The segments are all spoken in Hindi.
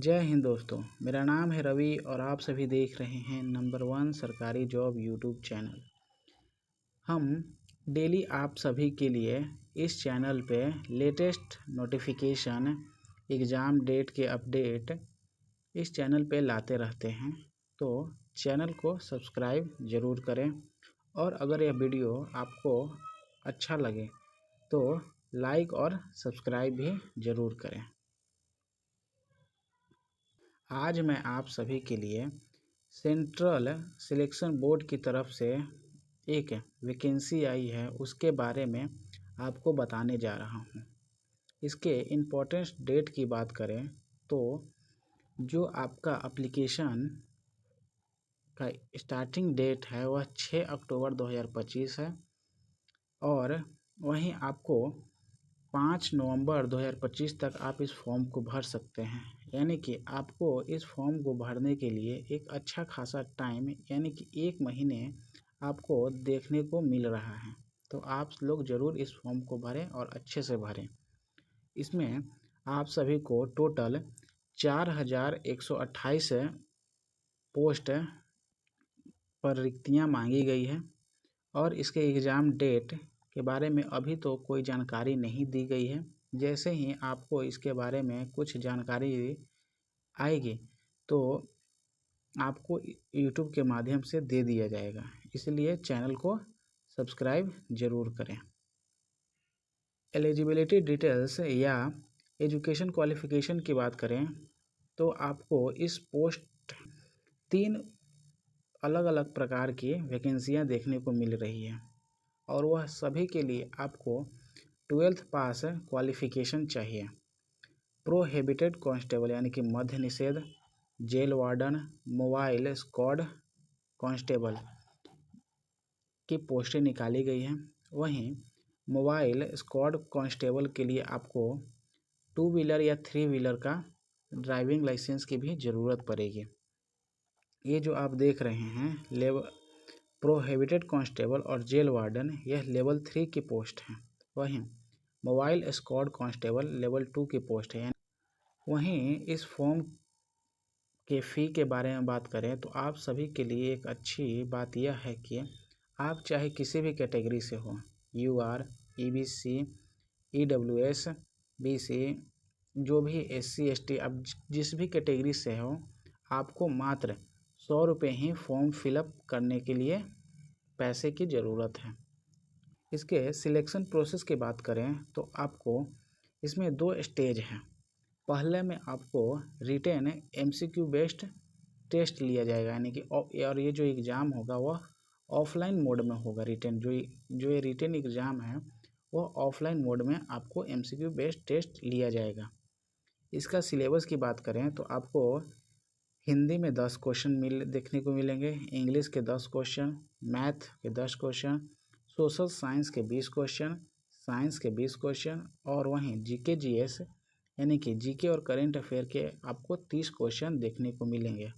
जय हिंद दोस्तों, मेरा नाम है रवि और आप सभी देख रहे हैं नंबर 1 सरकारी जॉब यूट्यूब चैनल। हम डेली आप सभी के लिए इस चैनल पे लेटेस्ट नोटिफिकेशन, एग्ज़ाम डेट के अपडेट इस चैनल पे लाते रहते हैं। तो चैनल को सब्सक्राइब ज़रूर करें और अगर यह वीडियो आपको अच्छा लगे तो लाइक और सब्सक्राइब भी ज़रूर करें। आज मैं आप सभी के लिए सेंट्रल सिलेक्शन बोर्ड की तरफ से एक वैकेंसी आई है, उसके बारे में आपको बताने जा रहा हूँ। इसके इम्पोर्टेंस डेट की बात करें तो जो आपका एप्लीकेशन का स्टार्टिंग डेट है वह 6 अक्टूबर 2025 है और वहीं आपको 5 नवंबर 2025 तक आप इस फॉर्म को भर सकते हैं। यानी कि आपको इस फॉर्म को भरने के लिए एक अच्छा खासा टाइम यानी कि 1 महीने आपको देखने को मिल रहा है। तो आप लोग ज़रूर इस फॉर्म को भरें और अच्छे से भरें। इसमें आप सभी को टोटल 4128 पोस्ट पर रिक्तियाँ मांगी गई है और इसके एग्ज़ाम डेट के बारे में अभी तो कोई जानकारी नहीं दी गई है। जैसे ही आपको इसके बारे में कुछ जानकारी आएगी तो आपको यूट्यूब के माध्यम से दे दिया जाएगा, इसलिए चैनल को सब्सक्राइब ज़रूर करें। एलिजिबिलिटी डिटेल्स या एजुकेशन क्वालिफ़िकेशन की बात करें तो आपको इस पोस्ट 3 अलग अलग प्रकार की वैकेंसियाँ देखने को मिल रही है और वह सभी के लिए आपको 12th पास क्वालिफ़िकेशन चाहिए। प्रोहिबिटेड कांस्टेबल यानी कि मद्य निषेध, jail warden, mobile squad constable की पोस्टें निकाली गई हैं। वहीं मोबाइल स्क्वाड कांस्टेबल के लिए आपको 2 व्हीलर या 3 व्हीलर का ड्राइविंग लाइसेंस की भी ज़रूरत पड़ेगी। ये जो आप देख रहे हैं प्रोहिबिटेड कांस्टेबल और जेल वार्डन, यह लेवल 3 की पोस्ट है। वहीं मोबाइल स्क्वाड कांस्टेबल लेवल 2 की पोस्ट है। वहीं इस फॉर्म के फ़ी के बारे में बात करें तो आप सभी के लिए एक अच्छी बात यह है कि आप चाहे किसी भी कैटेगरी से हो, UR, EBC, EWS, BC, जो भी SC ST, अब जिस भी कैटेगरी से हो, आपको मात्र 100 रुपये ही फॉर्म फिलअप करने के लिए पैसे की ज़रूरत है। इसके सिलेक्शन प्रोसेस की बात करें तो आपको इसमें 2 स्टेज हैं। पहले में आपको रिटेन MCQ बेस्ड टेस्ट लिया जाएगा, यानी कि और ये जो एग्ज़ाम होगा वह ऑफलाइन मोड में होगा। रिटेन जो ये रिटेन एग्ज़ाम है वह ऑफलाइन मोड में आपको MCQ बेस्ड टेस्ट लिया जाएगा। इसका सिलेबस की बात करें तो आपको हिंदी में 10 क्वेश्चन देखने को मिलेंगे, इंग्लिश के 10 क्वेश्चन, मैथ के 10 क्वेश्चन, सोशल साइंस के 20 क्वेश्चन, साइंस के 20 क्वेश्चन और वहीं GK GS यानी कि GK और करेंट अफेयर के आपको 30 क्वेश्चन देखने को मिलेंगे।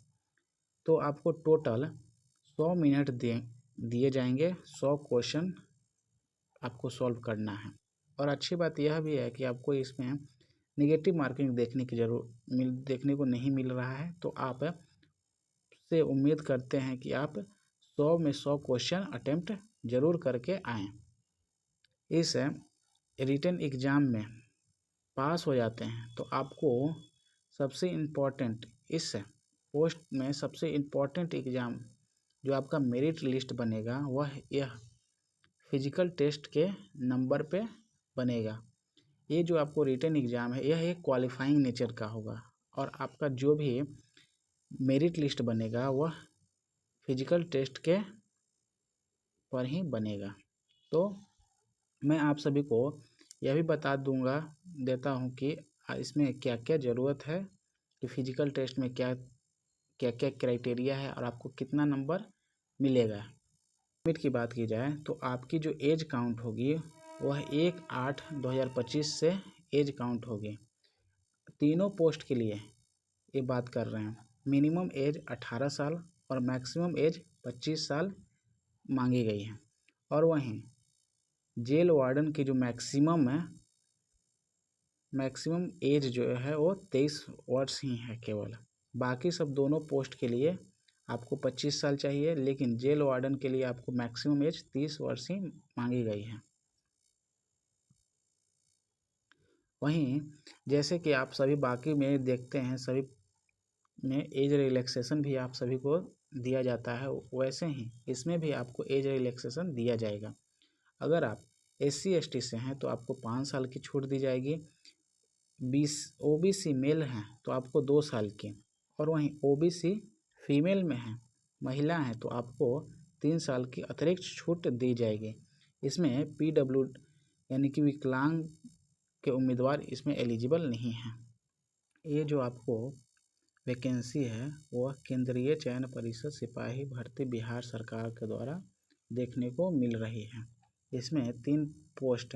तो आपको टोटल 100 मिनट दिए जाएंगे, 100 क्वेश्चन आपको सॉल्व करना है। और अच्छी बात यह भी है कि आपको इसमें नेगेटिव मार्किंग देखने को नहीं मिल रहा है। तो आप से उम्मीद करते हैं कि आप 100 में 100 क्वेश्चन अटेम्प्ट ज़रूर करके आएँ। इस रिटन एग्ज़ाम में पास हो जाते हैं तो आपको सबसे इम्पोर्टेंट इस पोस्ट में सबसे इम्पोर्टेंट एग्ज़ाम जो आपका मेरिट लिस्ट बनेगा वह यह फिजिकल टेस्ट के नंबर पे बनेगा। ये जो आपको रिटन एग्ज़ाम है यह एक क्वालिफाइंग नेचर का होगा और आपका जो भी मेरिट लिस्ट बनेगा वह फिजिकल टेस्ट के पर ही बनेगा। तो मैं आप सभी को यह भी बता देता हूँ कि इसमें क्या क्या ज़रूरत है, कि फिजिकल टेस्ट में क्या क्या क्राइटेरिया है और आपको कितना नंबर मिलेगा। लिमिट की बात की जाए तो आपकी जो एज काउंट होगी वह 1/8/2025 से एज काउंट होगी। तीनों पोस्ट के लिए ये बात कर रहे हैं। मिनिमम एज 18 साल और मैक्सिमम एज 25 साल मांगी गई है। और वहीं जेल वार्डन की जो मैक्सिमम मैक्सिमम एज जो है वो 23 वर्ष ही है केवल। बाकी सब दोनों पोस्ट के लिए आपको 25 साल चाहिए, लेकिन जेल वार्डन के लिए आपको मैक्सिमम एज 30 वर्ष ही मांगी गई है। वहीं जैसे कि आप सभी बाकी में देखते हैं, सभी में एज रिलैक्सेशन भी आप सभी को दिया जाता है, वैसे ही इसमें भी आपको एज रिलैक्सेशन दिया जाएगा। अगर आप SC/ST से हैं तो आपको 5 साल की छूट दी जाएगी। OBC मेल हैं तो आपको 2 साल की, और वहीं OBC फीमेल में हैं, महिला हैं, तो आपको 3 साल की अतिरिक्त छूट दी जाएगी। इसमें PW यानी कि विकलांग के उम्मीदवार इसमें एलिजिबल नहीं हैं। ये जो आपको वैकेंसी है वह केंद्रीय चयन परिषद सिपाही भर्ती बिहार सरकार के द्वारा देखने को मिल रही है। इसमें 3 पोस्ट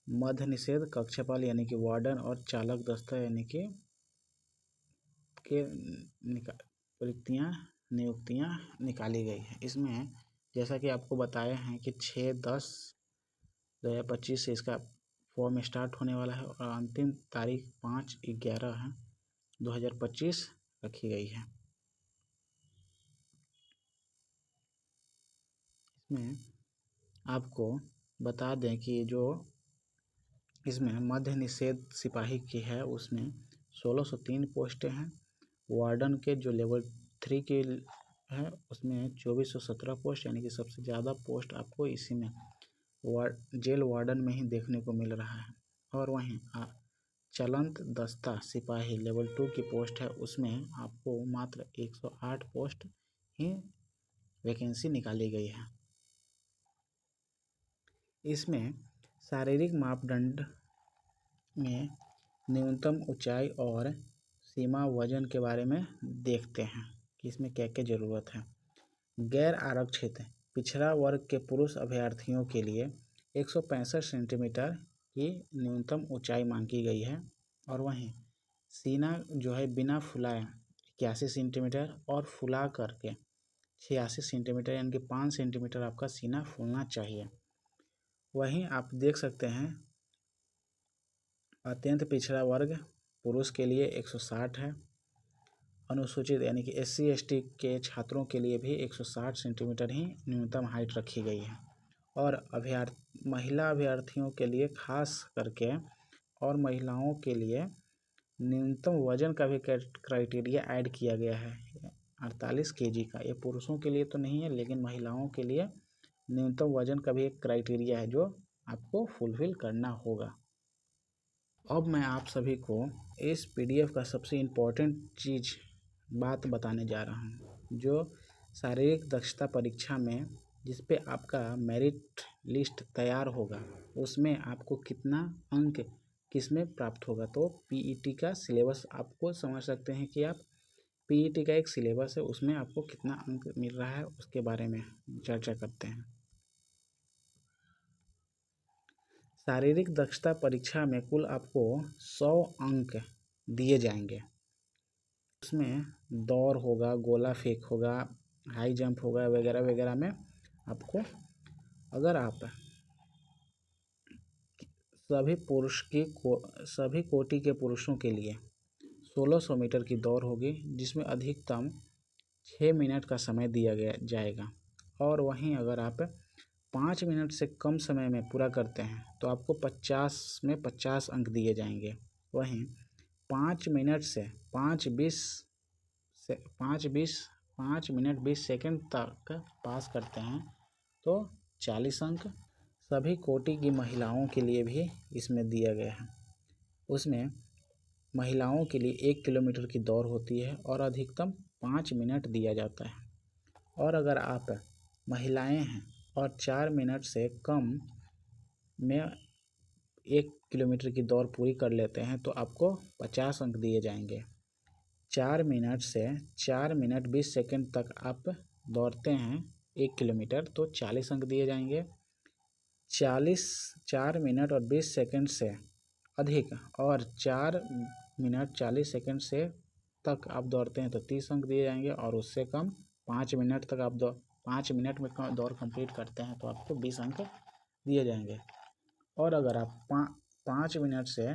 मध्य निषेध कक्षपाल यानी कि वार्डन और चालक दस्ता यानी कि नियुक्तियां निकाली गई है। इसमें जैसा कि आपको बताए हैं कि 6/10/2025 से इसका फॉर्म स्टार्ट होने वाला है और अंतिम तारीख 5/11/2025 रखी गई है। इसमें आपको बता दें कि जो इसमें मध्य निषेध सिपाही की है उसमें 1603 पोस्टें हैं। वार्डन के जो लेवल 3 के है उसमें 2417 पोस्ट, यानी कि सबसे ज़्यादा पोस्ट आपको इसी में जेल वार्डन में ही देखने को मिल रहा है। और वहीं चलंत दस्ता सिपाही लेवल 2 की पोस्ट है, उसमें आपको मात्र 108 पोस्ट ही वैकेंसी निकाली गई है। इसमें शारीरिक मापदंड में न्यूनतम ऊंचाई और सीमा वजन के बारे में देखते हैं कि इसमें क्या क्या ज़रूरत है। गैर आरक्षित पिछड़ा वर्ग के पुरुष अभ्यर्थियों के लिए 165 सेंटीमीटर की न्यूनतम ऊंचाई मांगी गई है, और वहीं सीना जो है बिना फुलाए 81 सेंटीमीटर और फुला करके 86 सेंटीमीटर, यानी कि 5 सेंटीमीटर आपका सीना फूलना चाहिए। वहीं आप देख सकते हैं अत्यंत पिछड़ा वर्ग पुरुष के लिए 160 है। अनुसूचित यानी कि SC/ST के छात्रों के लिए भी 160 सेंटीमीटर ही न्यूनतम हाइट रखी गई है। और महिला अभ्यर्थियों के लिए खास करके और महिलाओं के लिए न्यूनतम वजन का भी क्राइटेरिया ऐड किया गया है 48 kg का। ये पुरुषों के लिए तो नहीं है, लेकिन महिलाओं के लिए न्यूनतम वजन का भी एक क्राइटेरिया है जो आपको फुलफिल करना होगा। अब मैं आप सभी को इस PDF का सबसे इम्पोर्टेंट बात बताने जा रहा हूँ, जो शारीरिक दक्षता परीक्षा में जिस पे आपका मेरिट लिस्ट तैयार होगा उसमें आपको कितना अंक किसमें प्राप्त होगा। तो PET का सिलेबस आपको समझ सकते हैं कि आप PET का एक सिलेबस है, उसमें आपको कितना अंक मिल रहा है उसके बारे में चर्चा करते हैं। शारीरिक दक्षता परीक्षा में कुल आपको 100 अंक दिए जाएंगे। उसमें दौड़ होगा, गोला फेंक होगा, हाई जंप होगा, वगैरह वगैरह में आपको, अगर आप सभी कोटि के पुरुषों के लिए 1600 मीटर की दौड़ होगी, जिसमें अधिकतम 6 मिनट का समय दिया जाएगा। और वहीं अगर आप 5 मिनट से कम समय में पूरा करते हैं तो आपको 50 में 50 अंक दिए जाएंगे। वहीं 5 मिनट से 5 मिनट 20 सेकंड तक पास करते हैं तो 40 अंक। सभी कोटि की महिलाओं के लिए भी इसमें दिया गया है। उसमें महिलाओं के लिए 1 किलोमीटर की दौड़ होती है और अधिकतम 5 मिनट दिया जाता है। और अगर आप महिलाएं हैं और 4 मिनट से कम में 1 किलोमीटर की दौड़ पूरी कर लेते हैं तो आपको 50 अंक दिए जाएंगे। 4 मिनट से 4 मिनट 20 सेकंड तक आप दौड़ते हैं 1 किलोमीटर तो 40 अंक दिए जाएंगे। 4 मिनट और 20 सेकंड से अधिक और 4 मिनट 40 सेकंड से तक आप दौड़ते हैं तो 30 अंक दिए जाएंगे, और उससे कम 5 मिनट तक आप 5 मिनट में दौड़ कंप्लीट करते हैं तो आपको 20 अंक दिए जाएंगे। और अगर आप 5 मिनट से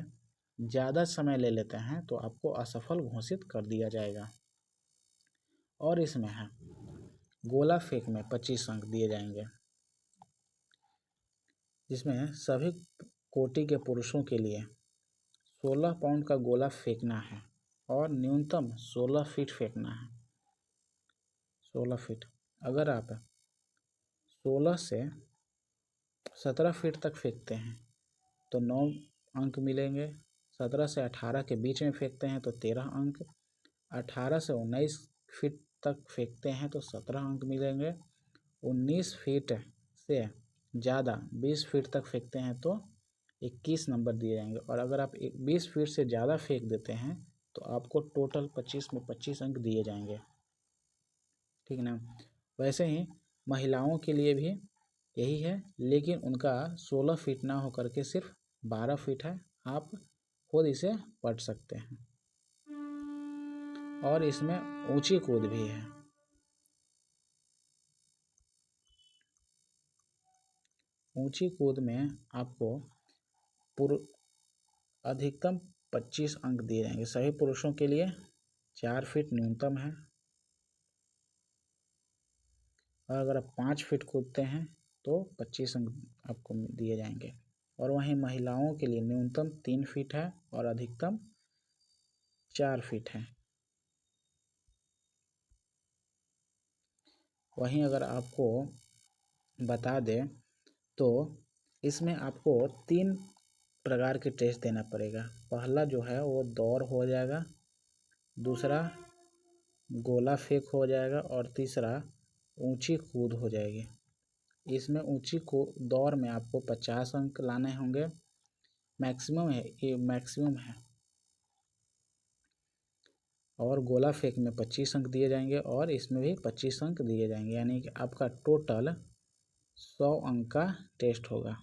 ज़्यादा समय ले लेते हैं तो आपको असफल घोषित कर दिया जाएगा। और इसमें है गोला फेंक में 25 अंक दिए जाएंगे, जिसमें सभी कोटि के पुरुषों के लिए 16 पाउंड का गोला फेंकना है और न्यूनतम 16 फीट फेंकना है। 16 फीट, अगर आप 16 से 17 फीट तक फेंकते हैं तो 9 अंक मिलेंगे। 17 से 18 के बीच में फेंकते हैं तो 13 अंक। 18 से 19 फीट तक फेंकते हैं तो 17 अंक मिलेंगे। 19 फीट से ज़्यादा 20 फीट तक फेंकते हैं तो 21 नंबर दिए जाएंगे। और अगर आप 20 फीट से ज़्यादा फेंक देते हैं तो आपको टोटल 25 में 25 अंक दिए जाएंगे, ठीक है ना। वैसे ही महिलाओं के लिए भी यही है, लेकिन उनका 16 फीट ना होकर के सिर्फ 12 फीट है। आप खुद इसे पढ़ सकते हैं। और इसमें ऊंची कूद भी है। ऊंची कूद में आपको अधिकतम 25 अंक दिए जाएंगे। सभी पुरुषों के लिए 4 फीट न्यूनतम है। और अगर आप 5 फीट कूदते हैं तो 25 अंक आपको दिए जाएंगे। और वहीं महिलाओं के लिए न्यूनतम 3 फीट है और अधिकतम 4 फीट है। वहीं अगर आपको बता दें तो इसमें आपको 3 प्रकार के टेस्ट देना पड़ेगा। पहला जो है वो दौड़ हो जाएगा, दूसरा गोला फेंक हो जाएगा और तीसरा ऊंची कूद हो जाएगी। इसमें ऊंची को दौड़ में आपको 50 अंक लाने होंगे, मैक्सिमम है, ये मैक्सिमम है। और गोला फेंक में 25 अंक दिए जाएंगे और इसमें भी 25 अंक दिए जाएंगे, यानी कि आपका टोटल 100 अंक का टेस्ट होगा।